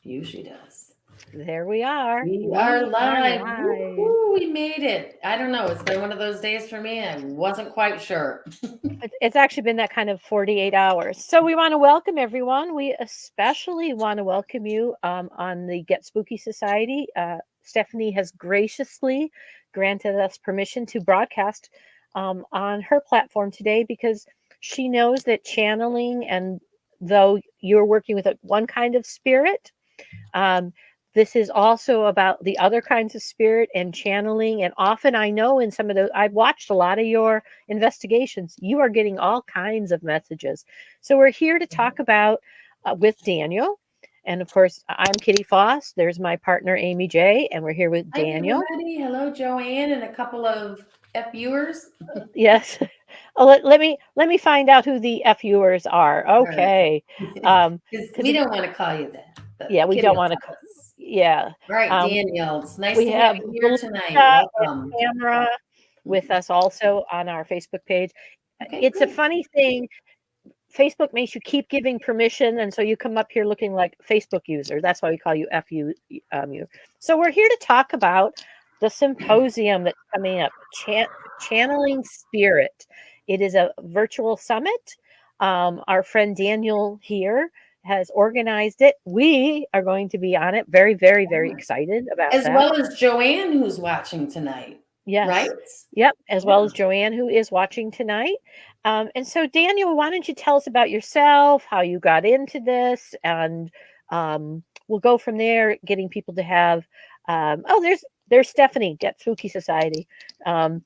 Usually does. There we are. We are We are live. live. Woo-hoo, we made it. I don't know. It's been one of those days for me. I wasn't quite sure. It's actually been that kind of 48 hours. So we want to welcome everyone. We especially want to welcome you on the Get Spooky Society. Stephanie has graciously granted us permission to broadcast on her platform today because she knows that channeling, and though you're working with one kind of spirit, Um, this is also about the other kinds of spirit and channeling. And often I know in some of those, I've watched a lot of your investigations, you are getting all kinds of messages. So we're here to talk about with Daniel. And of course, I'm Kitty Foss. There's my partner, Amy J. And we're here with Hi, Daniel. everybody. Hello, Joanne, and a couple of viewers. Yes. Oh, let me find out who the FUers are. All right. Okay. Because Because we don't want to call you that, but yeah, we Kitty don't will want to. tell us. Yeah. All right, Um, Danielle. It's nice We to have have you here Belinda tonight. and Welcome. Tamara with us also on our Facebook page. Okay, It's a good. funny thing. Facebook makes you keep giving permission, and so you come up here looking like Facebook user. That's why we call you FU. You. So we're here to talk about the symposium that's coming up, Channeling Spirit. It is a virtual summit. Our friend Daniel here has organized it. We are going to be on it. Very, very, very excited about As that. well as Joanne, who's watching tonight, right? Yes. Yep. As well Yeah. as Joanne, who is watching tonight. And so, Daniel, why don't you tell us about yourself, how you got into this, and we'll go from there, getting people to have. Oh, there's Stephanie, Get Spooky Society, um,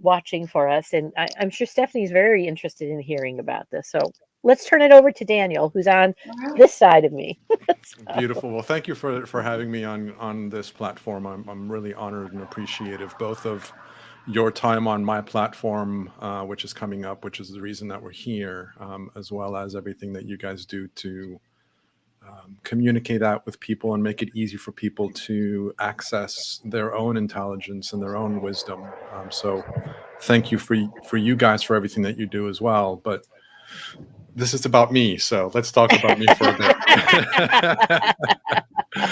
watching for us, and I'm sure Stephanie's very interested in hearing about this. So let's turn it over to Daniel, who's on All right. this side of me. Beautiful. Well, thank you for having me on this platform. I'm really honored and appreciative both of your time on my platform, which is coming up, which is the reason that we're here, as well as everything that you guys do to communicate that with people and make it easy for people to access their own intelligence and their own wisdom. So, thank you for you guys for everything that you do as well. But this is about me, so let's talk about me for a bit.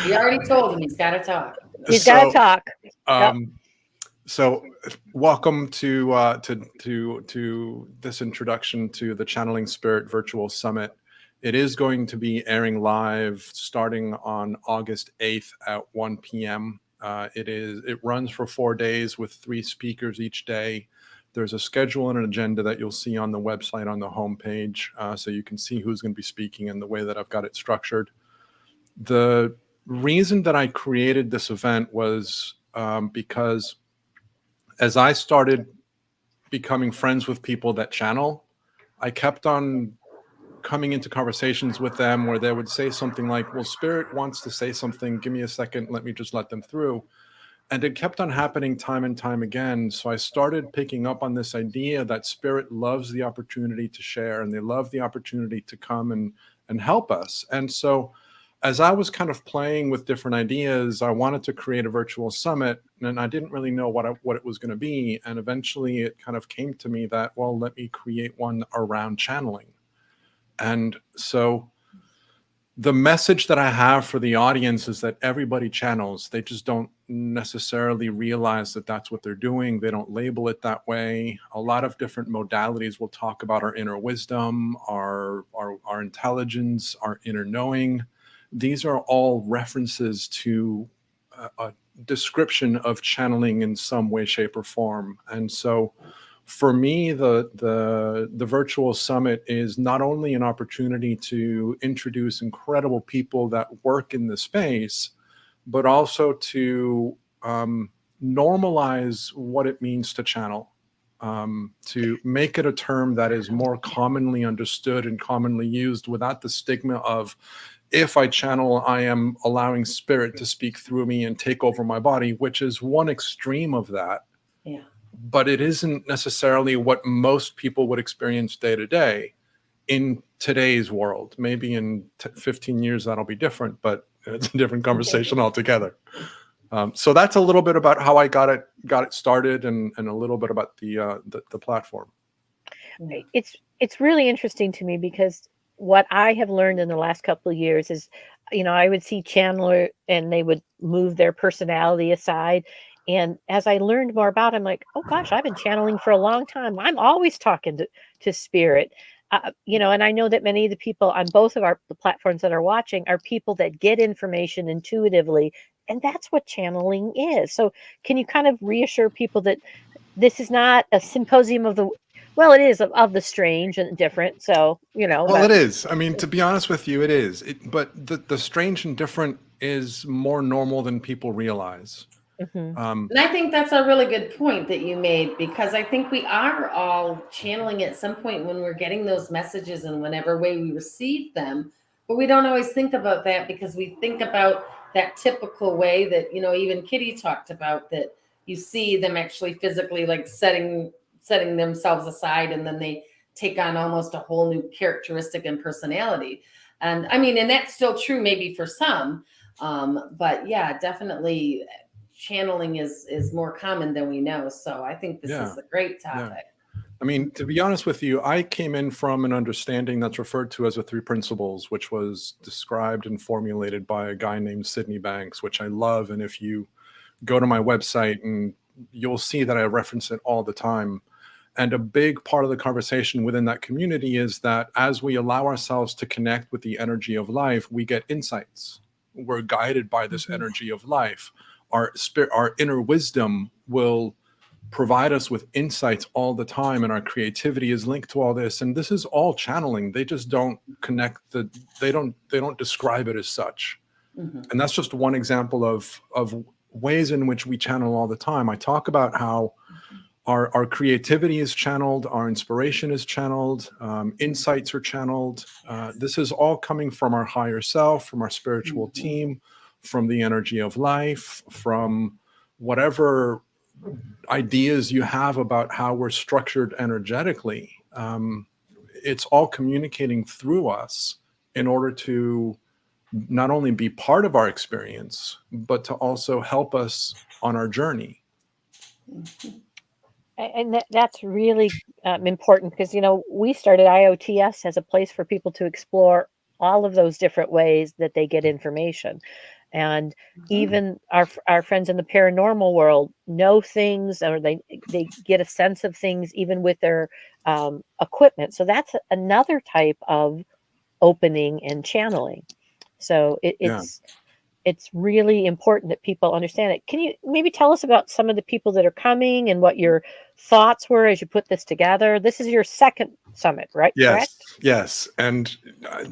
You already told him he's got to talk. He's got to So, talk. Yep. um, so welcome to this introduction to the Channeling Spirit Virtual Summit. It is going to be airing live starting on August 8th at 1 p.m. It runs for 4 days with 3 speakers each day. There's a schedule and an agenda that you'll see on the website on the homepage, so you can see who's going to be speaking and the way that I've got it structured. The reason that I created this event was because as I started becoming friends with people that channel, I kept on coming into conversations with them where they would say something like, well, Spirit wants to say something. Give me a second. Let me just let them through. And it kept on happening time and time again. So I started picking up on this idea that Spirit loves the opportunity to share, and they love the opportunity to come and help us. And so as I was kind of playing with different ideas, I wanted to create a virtual summit, and I didn't really know what it was going to be. And eventually it kind of came to me that, well, let me create one around channeling. And so the message that I have for the audience is that everybody channels. They just don't necessarily realize that that's what they're doing. They don't label it that way. A lot of different modalities will talk about our inner wisdom, our intelligence, our inner knowing. These are all references to a description of channeling in some way, shape, or form. And so for me, the virtual summit is not only an opportunity to introduce incredible people that work in the space, but also to normalize what it means to channel, to make it a term that is more commonly understood and commonly used without the stigma of, if I channel, I am allowing Spirit to speak through me and take over my body, which is one extreme of that. Yeah. But it isn't necessarily what most people would experience day to day in today's world. Maybe in 15 years that'll be different, but it's a different conversation altogether. So that's a little bit about how I got it started, and a little bit about the platform. It's really interesting to me because what I have learned in the last couple of years is I would see channeler and they would move their personality aside. And as I learned more about it, I'm like, oh gosh, I've been channeling for a long time. I'm always talking to spirit. And I know that many of the people on both of the platforms that are watching are people that get information intuitively. And that's what channeling is. So can you kind of reassure people that this is not a symposium well, it is of the strange and different. So, Well, it is. I mean, to be honest with you, it is. But the strange and different is more normal than people realize. Mhm. And I think that's a really good point that you made, because I think we are all channeling at some point when we're getting those messages in whatever way we receive them. But we don't always think about that, because we think about that typical way that, even Kitty talked about, that you see them actually physically like setting themselves aside, and then they take on almost a whole new characteristic and personality. And I mean, and that's still true maybe for some. But yeah, definitely channeling is more common than we know. So I think this Yeah. is a great Yeah. topic. I mean, to be honest with you, I came in from an understanding that's referred to as the three principles, which was described and formulated by a guy named Sydney Banks, which I love. And if you go to my website, and you'll see that I reference it all the time. And a big part of the conversation within that community is that as we allow ourselves to connect with the energy of life, we get insights. We're guided by this Mhm. energy of life. Our spirit, our inner wisdom will provide us with insights all the time, and our creativity is linked to all this. And this is all channeling. They just don't they don't describe it as such. Mhm. And that's just one example of ways in which we channel all the time. I talk about how our creativity is channeled, our inspiration is channeled, insights are channeled. This is all coming from our higher self, from our spiritual Mhm. team, from the energy of life, from whatever ideas you have about how we're structured energetically. It's all communicating through us in order to not only be part of our experience, but to also help us on our journey. And that's really important, because we started IOTS as a place for people to explore all of those different ways that they get information. And Mhm. even our friends in the paranormal world know things, or they get a sense of things even with their equipment. So that's another type of opening and channeling. So Yeah. it's really important that people understand it. Can you maybe tell us about some of the people that are coming and what your thoughts were as you put this together? This is your second summit, right? Yes, Correct? yes, and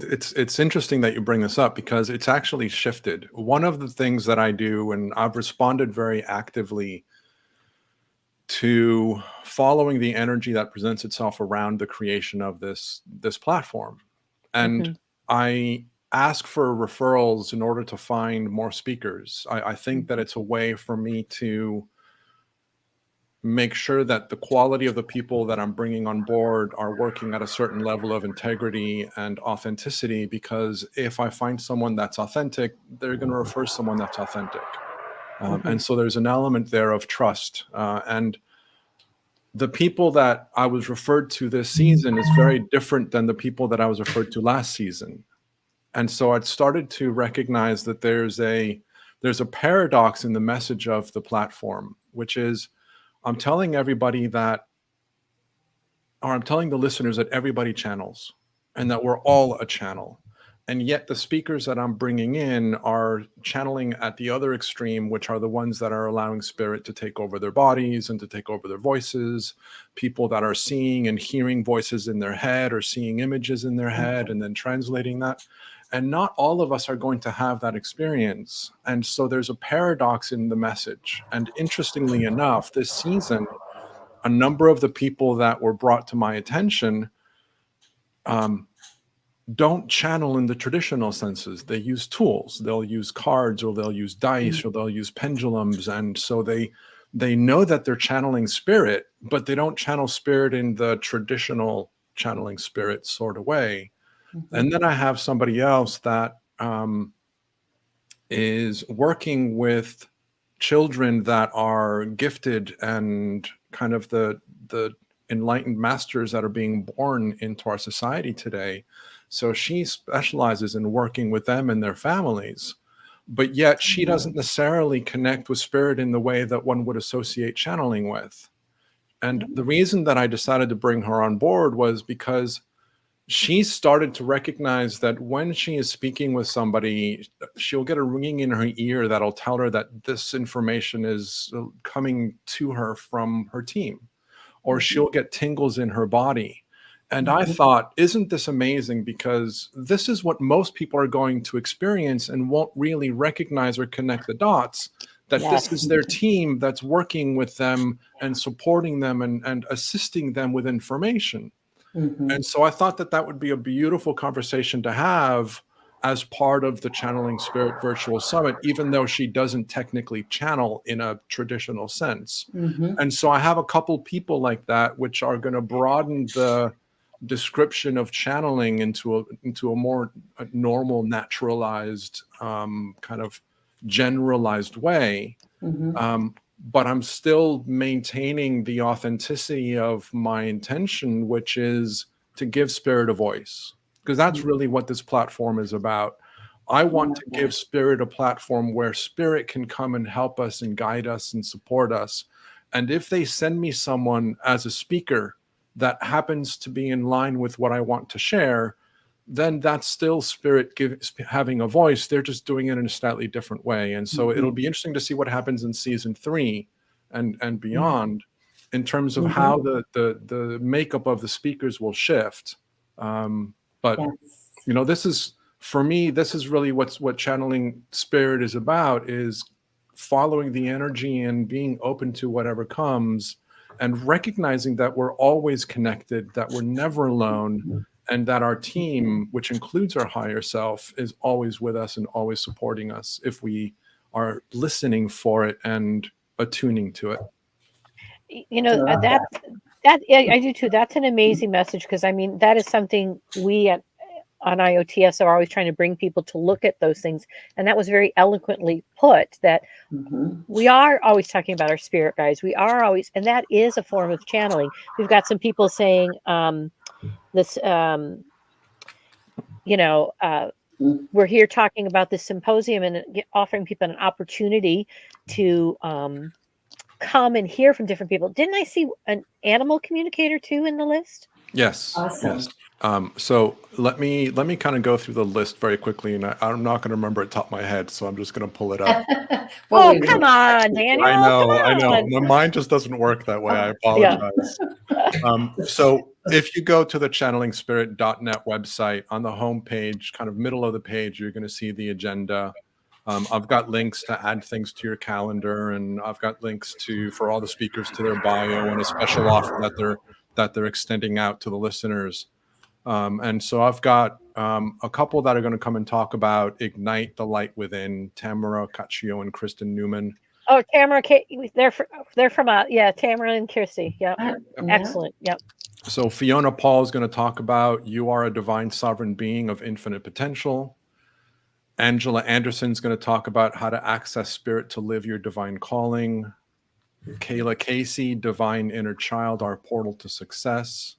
it's interesting that you bring this up, because it's actually shifted. One of the things that I do, and I've responded very actively to following the energy that presents itself around the creation of this platform, and Hmm. I ask for referrals in order to find more speakers. I think that it's a way for me to make sure that the quality of the people that I'm bringing on board are working at a certain level of integrity and authenticity, because if I find someone that's authentic, they're going to refer someone that's authentic. Hmm. And so there's an element there of trust. And the people that I was referred to this season is very different than the people that I was referred to last season. And so I'd started to recognize that there's a paradox in the message of the platform, which is I'm telling everybody that or I'm telling the listeners that everybody channels and that we're all a channel. And yet the speakers that I'm bringing in are channeling at the other extreme, which are the ones that are allowing spirit to take over their bodies and to take over their voices. People that are seeing and hearing voices in their head, or seeing images in their head and then translating that. And not all of us are going to have that experience. And so there's a paradox in the message. And interestingly enough, this season, a number of the people that were brought to my attention um, don't channel in the traditional senses. They use tools. They'll use cards, or they'll use dice, or they'll use pendulums, and so they know that they're channeling spirit, but they don't channel spirit in the traditional channeling spirit sort of way. Mhm. And then I have somebody else that is working with children that are gifted and kind of the enlightened masters that are being born into our society today, So she specializes in working with them and their families, but yet she doesn't necessarily connect with spirit in the way that one would associate channeling with. And the reason that I decided to bring her on board was because she started to recognize that when she is speaking with somebody, she'll get a ringing in her ear that'll tell her that this information is coming to her from her team, or she'll get tingles in her body. And I thought, isn't this amazing? Because this is what most people are going to experience and won't really recognize or connect the dots, that this is their team that's working with them and supporting them and assisting them with information. And so I thought that that would be a beautiful conversation to have as part of the Channeling Spirit Virtual Summit, even though she doesn't technically channel in a traditional sense. And so I have a couple people like that, which are going to broaden the description of channeling into a more normal, naturalized, kind of generalized way. But I'm still maintaining the authenticity of my intention, which is to give spirit a voice, because that's really what this platform is about. I want to give spirit a platform where spirit can come and help us and guide us and support us. And if they send me someone as a speaker that happens to be in line with what I want to share, then that's still spirit having a voice. They're just doing it in a slightly different way. And so it'll be interesting to see what happens in season 3 and beyond in terms of how the makeup of the speakers will shift. But you know, this is, for me, this is really what channeling spirit is about, is following the energy and being open to whatever comes and recognizing that we're always connected, that we're never alone, and that our team, which includes our higher self, is always with us and always supporting us if we are listening for it and attuning to it. You know, that I do too. That's an amazing message, because I mean, that is something we on IOTS are always trying to bring people to look at those things. And that was very eloquently put, that we are always talking about our spirit guides. We are always, and that is a form of channeling. We've got some people saying, this, you know, we're here talking about this symposium and offering people an opportunity to come and hear from different people. Didn't I see an animal communicator too in the list? Yes. Awesome. Yes. So let me kind of go through the list very quickly, and I'm not going to remember it top of my head, so I'm just going to pull it up. Well, Oh, come on, Daniel. I know, come I know. on. My mind just doesn't work that way. I apologize. So if you go to the channelingspirit.net website, on the homepage, kind of middle of the page, you're going to see the agenda. I've got links to add things to your calendar, and I've got links for all the speakers to their bio and a special offer that they're extending out to the listeners. And so I've got a couple that are going to come and talk about Ignite the Light Within, Tamara Caccio and Kristen Newman. Oh, Tamara, they're from Tamara and Kirsty. Yep. Excellent. Yep. So Fiona Paul is going to talk about You Are a Divine Sovereign Being of Infinite Potential. Angela Anderson is going to talk about how to access spirit to live your divine calling. Kayla Casey, Divine Inner Child, Our Portal to Success.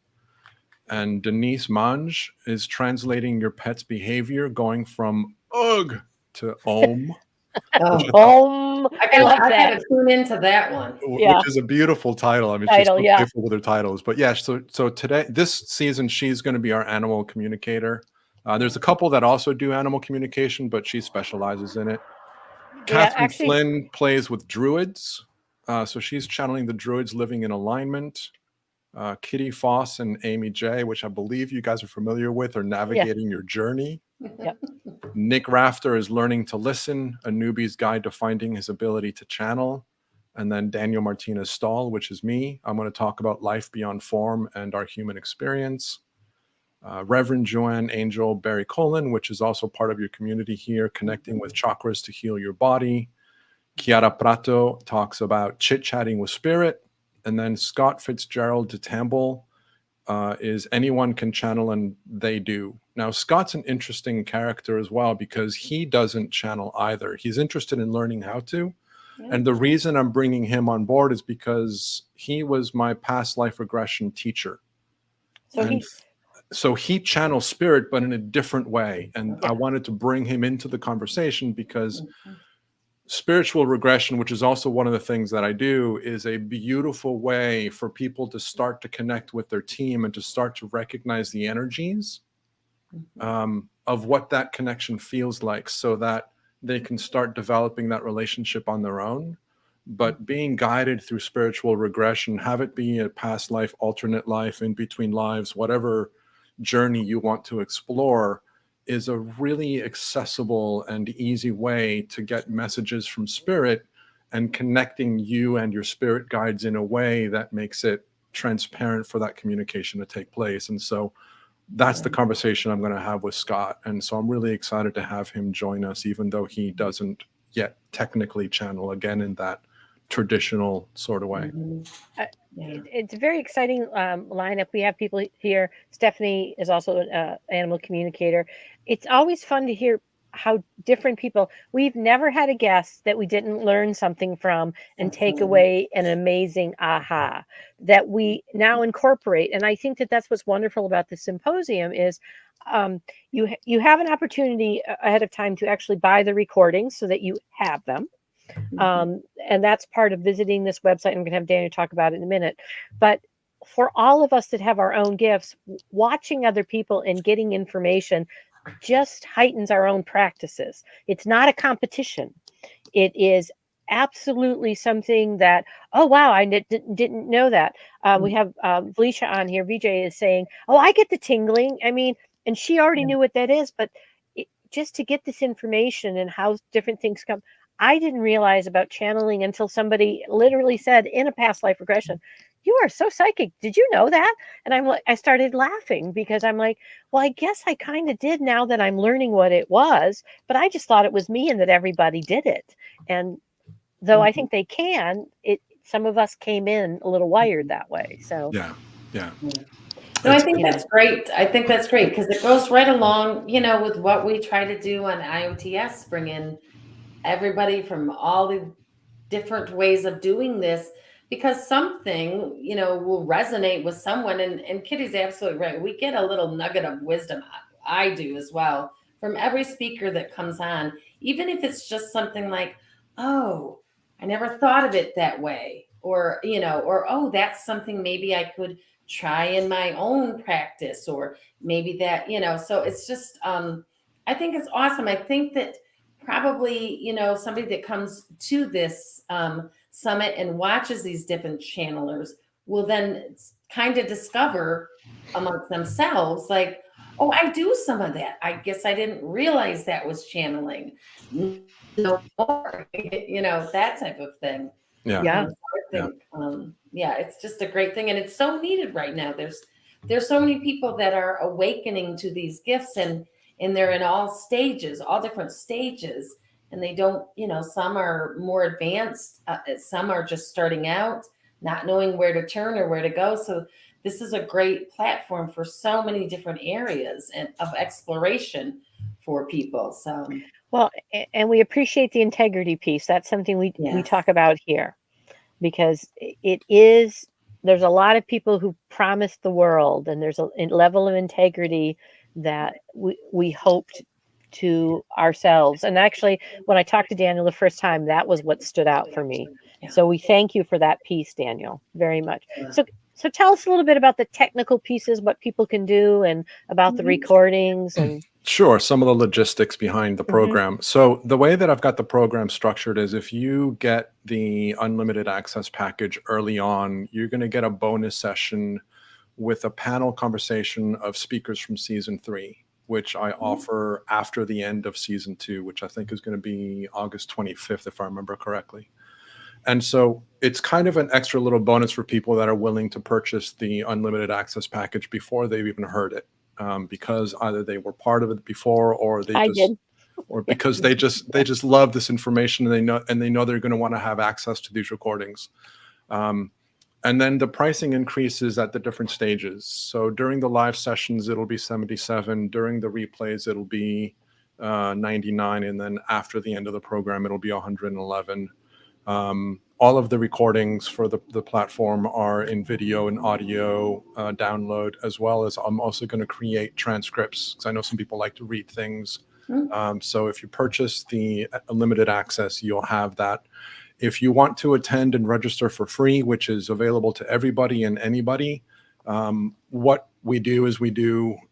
And Denise Mange is translating your pet's behavior, going from ugh to om. I gotta tune into that one. Which is a beautiful title. I mean, she's so playful with her titles. But yeah, so today, this season, she's going to be our animal communicator. There's a couple that also do animal communication, but she specializes in it. Catherine Flynn plays with druids. So she's channeling the druids living in alignment. Kitty Foss and Amy J, which I believe you guys are familiar with, are navigating your journey. Yep. Nick Rafter is Learning to Listen, a newbie's guide to finding his ability to channel. And then Daniel Martinez Stahl, which is me. I'm going to talk about life beyond form and our human experience. Reverend Joanne Angel Barry Colin, which is also part of your community here, connecting with chakras to heal your body. Chiara Prato talks about chit-chatting with spirit. And then Scott Fitzgerald de Tamble is Anyone Can Channel and They Do. Now, Scott's an interesting character as well, because he doesn't channel either. He's interested in learning how to. And the reason I'm bringing him on board is because he was my past life regression teacher. So so he channels spirit, but in a different way. And Yeah. I wanted to bring him into the conversation because Mhm. spiritual regression, which is also one of the things that I do, is a beautiful way for people to start to connect with their team and to start to recognize the energies of what that connection feels like, so that they can start developing that relationship on their own. But being guided through spiritual regression, have it be a past life, alternate life, in between lives, whatever journey you want to explore, is a really accessible and easy way to get messages from spirit, and connecting you and your spirit guides in a way that makes it transparent for that communication to take place. And so that's the conversation I'm going to have with Scott. And so I'm really excited to have him join us, even though he doesn't yet technically channel again in that traditional sort of way. Mhm. Uh, Yeah. It's a very exciting lineup. We have people here. Stephanie is also an animal communicator. It's always fun to hear how different people. We've never had a guest that we didn't learn something from and take Absolutely. away an amazing aha that we now incorporate. And I think that that's what's wonderful about the symposium is you have an opportunity ahead of time to actually buy the recordings so that you have them. And that's part of visiting this website. I'm going to have Daniel talk about it in a minute. But for all of us that have our own gifts, watching other people and getting information just heightens our own practices. It's not a competition. It is absolutely something that, oh, wow, I didn't know that. We have Felicia on here. VJ is saying, oh, I get the tingling. I mean, and she already knew what that is, but just to get this information and how different things come. I didn't realize about channeling until somebody literally said in a past life regression, "You are so psychic. Did you know that?" And I started laughing because I'm like, well, I guess I kind of did now that I'm learning what it was, but I just thought it was me and that everybody did it. And though I think they can, some of us came in a little wired that way. So Yeah. Yeah. No, I It's, think that's great. I think that's great because it goes right along, with what we try to do on IOTS, bring in everybody from all the different ways of doing this because something, will resonate with someone. And Kitty's absolutely right. We get a little nugget of wisdom. I do as well from every speaker that comes on, even if it's just something like, oh, I never thought of it that way. Or, oh, that's something maybe I could try in my own practice, or maybe that, so it's just, I think it's awesome. I think that probably somebody that comes to this summit and watches these different channelers will then kind of discover amongst themselves like, oh, I do some of that. I guess I didn't realize that was channeling. No more. That type of thing. yeah. yeah, So I Yeah. think yeah, it's just a great thing, and it's so needed right now. There's so many people that are awakening to these gifts, and they're in all stages, all different stages, and they don't, some are more advanced, some are just starting out, not knowing where to turn or where to go. So this is a great platform for so many different areas and of exploration for people. So well, and we appreciate the integrity piece. That's something we yes. talk about here because it is. There's a lot of people who promise the world, and there's a level of integrity that we hoped to ourselves. And actually, when I talked to Daniel the first time, that was what stood out for me. Yeah. So we thank you for that piece, Daniel, very much. So tell us a little bit about the technical pieces, what people can do, and about the recordings and. Sure, some of the logistics behind the program. So the way that I've got the program structured is if you get the unlimited access package early on, you're going to get a bonus session with a panel conversation of speakers from season 3, which I offer after the end of season 2, which I think is going to be August 25th, if I remember correctly. And so it's kind of an extra little bonus for people that are willing to purchase the unlimited access package before they've even heard it, because either they were part of it before, or I did. or because they just love this information, and they know they're going to want to have access to these recordings. And then the pricing increases at the different stages. So during the live sessions, it'll be $77. During the replays, it'll be $99, and then after the end of the program, it'll be $111. All of the recordings for the platform are in video and audio download, as well as I'm also going to create transcripts, because I know some people like to read things. So if you purchase the unlimited access, you'll have that. If you want to attend and register for free, which is available to everybody and anybody, what we do is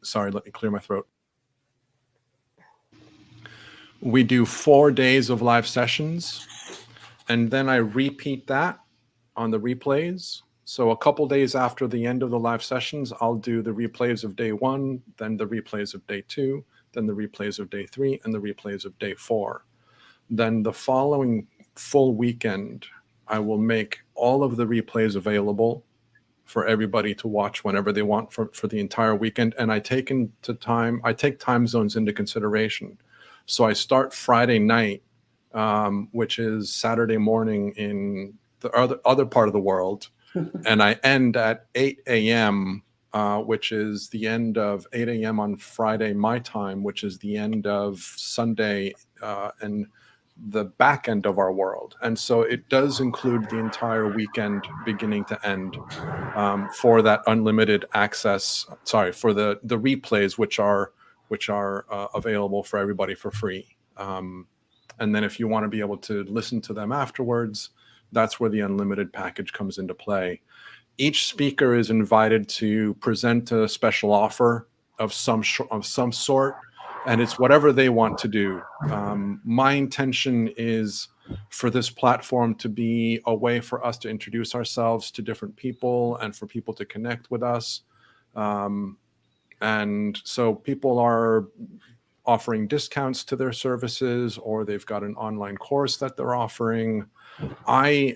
sorry, let me clear my throat. We do 4 days of live sessions, and then I repeat that on the replays. So a couple days after the end of the live sessions, I'll do the replays of day 1, then the replays of day 2, then the replays of day 3, and the replays of day 4. Then the following full weekend, I will make all of the replays available for everybody to watch whenever they want for the entire weekend. And I take time zones into consideration. So I start Friday night, which is Saturday morning in the other part of the world, and I end at 8 a.m., which is the end of 8 a.m. on Friday, my time, which is the end of Sunday and the back end of our world. And so it does include the entire weekend beginning to end for that unlimited access. Sorry, for the replays, which are available for everybody for free. And then if you want to be able to listen to them afterwards, that's where the unlimited package comes into play. Each speaker is invited to present a special offer of some sort, and it's whatever they want to do. My intention is for this platform to be a way for us to introduce ourselves to different people and for people to connect with us. And so people are offering discounts to their services, or they've got an online course that they're offering. I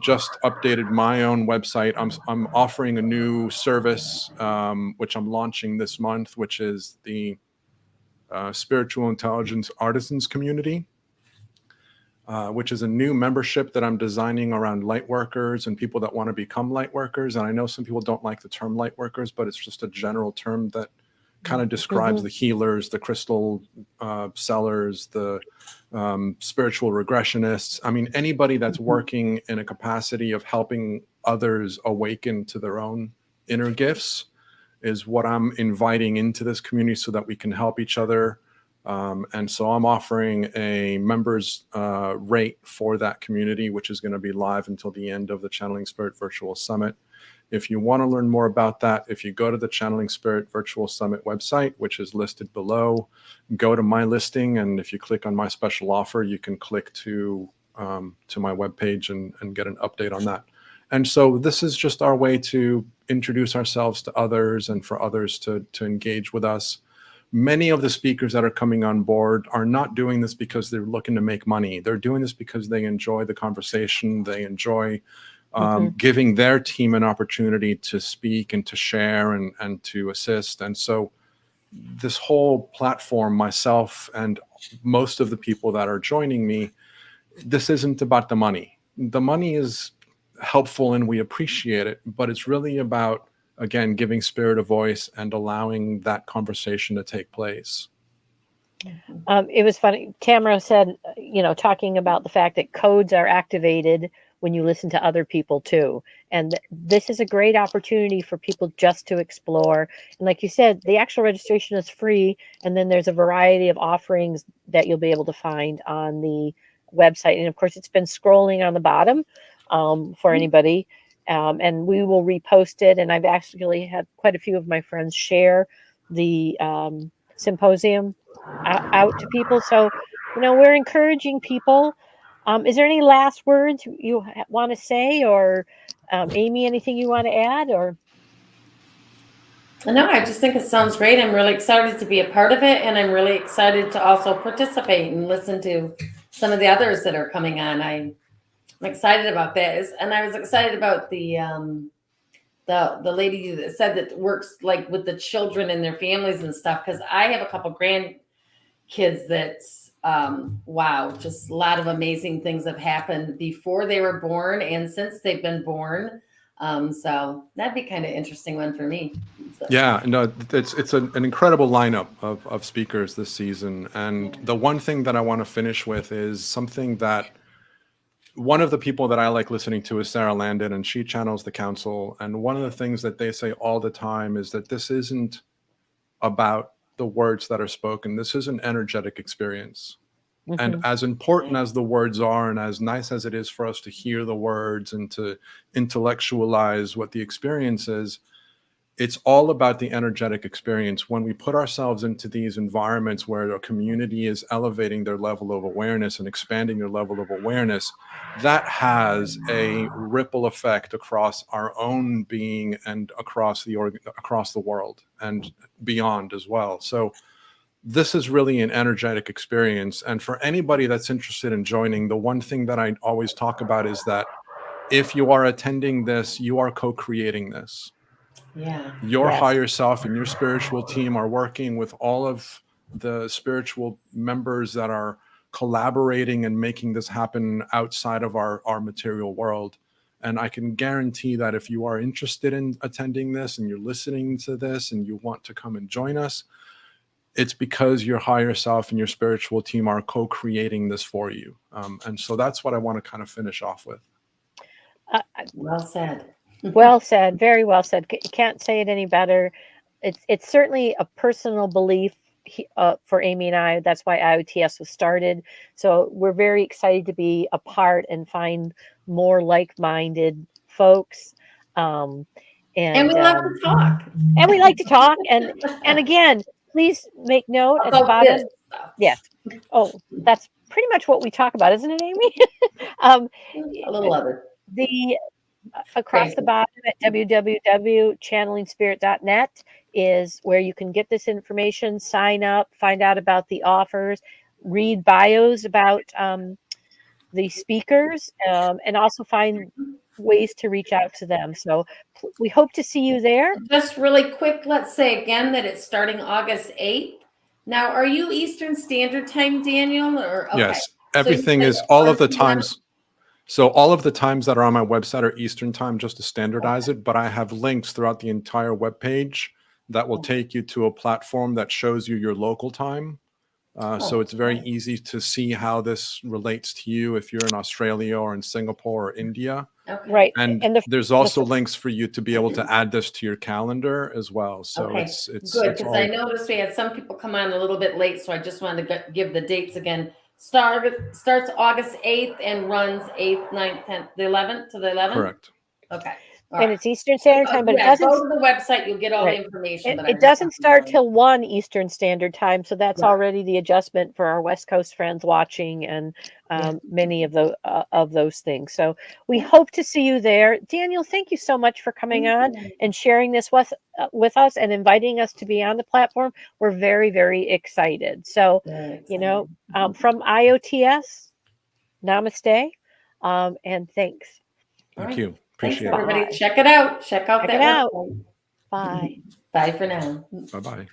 just updated my own website. I'm offering a new service, which I'm launching this month, which is the Spiritual Intelligence Artisans Community, which is a new membership that I'm designing around light workers and people that want to become light workers. And I know some people don't like the term light workers, but it's just a general term that kind of describes the healers, the crystal sellers, the spiritual regressionists. I mean, anybody that's working in a capacity of helping others awaken to their own inner gifts is what I'm inviting into this community so that we can help each other. And so I'm offering a members rate for that community, which is going to be live until the end of the Channeling Spirit Virtual Summit. If you want to learn more about that, if you go to the Channeling Spirit Virtual Summit website, which is listed below, go to my listing, and if you click on my special offer, you can click to my webpage and get an update on that. And so this is just our way to introduce ourselves to others and for others to engage with us. Many of the speakers that are coming on board are not doing this because they're looking to make money. They're doing this because they enjoy the conversation. They enjoy giving their team an opportunity to speak and to share and to assist. And so this whole platform, myself and most of the people that are joining me, this isn't about the money. The money is helpful and we appreciate it, but it's really about, again, giving spirit a voice and allowing that conversation to take place. It was funny. Tamara said, talking about the fact that codes are activated when you listen to other people too. And this is a great opportunity for people just to explore. And like you said, the actual registration is free. And then there's a variety of offerings that you'll be able to find on the website. And of course, it's been scrolling on the bottom for anybody. And we will repost it. And I've actually had quite a few of my friends share the symposium out to people. So, we're encouraging people. Is there any last words you want to say, or Amy, anything you want to add? Or no, I just think it sounds great. I'm really excited to be a part of it, and I'm really excited to also participate and listen to some of the others that are coming on. I'm excited about that, and I was excited about the lady that said that works like with the children and their families and stuff, because I have a couple grandkids that wow, just a lot of amazing things have happened before they were born and since they've been born. So that'd be kind of interesting one for me. So. Yeah, no, it's an incredible lineup of speakers this season. And the one thing that I want to finish with is something that one of the people that I like listening to is Sarah Landon, and she channels the council. And one of the things that they say all the time is that this isn't about the words that are spoken. This is an energetic experience. And as important as the words are, and as nice as it is for us to hear the words and to intellectualize what the experience is, it's all about the energetic experience. When we put ourselves into these environments where a community is elevating their level of awareness and expanding their level of awareness, that has a ripple effect across our own being and across the world and beyond as well. So this is really an energetic experience. And for anybody that's interested in joining, the one thing that I always talk about is that if you are attending this, you are co-creating this. Yeah. Your Yes. higher self and your spiritual team are working with all of the spiritual members that are collaborating and making this happen outside of our material world. And I can guarantee that if you are interested in attending this and you're listening to this and you want to come and join us, it's because your higher self and your spiritual team are co-creating this for you. And so that's what I want to kind of finish off with. Well said. Well said. Very well said. Can't say it any better. It's certainly a personal belief for Amy and I. That's why IOTS was started. So we're very excited to be a part and find more like-minded folks. And we love to talk. And we like to talk. And again, please make note at the bottom. Yes. Oh, that's pretty much what we talk about, isn't it, Amy? A little other. The across the bottom at www.channelingspirit.net is where you can get this information, sign up, find out about the offers, read bios about the speakers, and also find ways to reach out to them. So we hope to see you there. Just really quick, let's say again that it's starting August 8th. Now, are you Eastern Standard Time, Daniel? Or okay. Yes, everything is all of the times. So all of the times that are on my website are Eastern time, just to standardize it. But I have links throughout the entire web page that will take you to a platform that shows you your local time. So it's very easy to see how this relates to you if you're in Australia or in Singapore or India. Okay. Right. And there's also links for you to be able to add this to your calendar as well. So it's good, because I noticed we had some people come on a little bit late, so I just wanted to give the dates again. Starts August 8th and runs 8th, 9th, 10th, the 11th to the 11th? Correct. Okay. And it's Eastern Standard Time, but it doesn't go to the website, you'll get all the information. It doesn't start till 1 Eastern Standard Time, so that's already the adjustment for our West Coast friends watching, and many of those things. So we hope to see you there. Daniel, thank you so much for coming on and sharing this with us and inviting us to be on the platform. We're very, very excited. So, from IOTS, namaste, and thanks. Thank you. Appreciate it. Everybody, check it out. Check out that website. Bye. Bye for now. Bye-bye.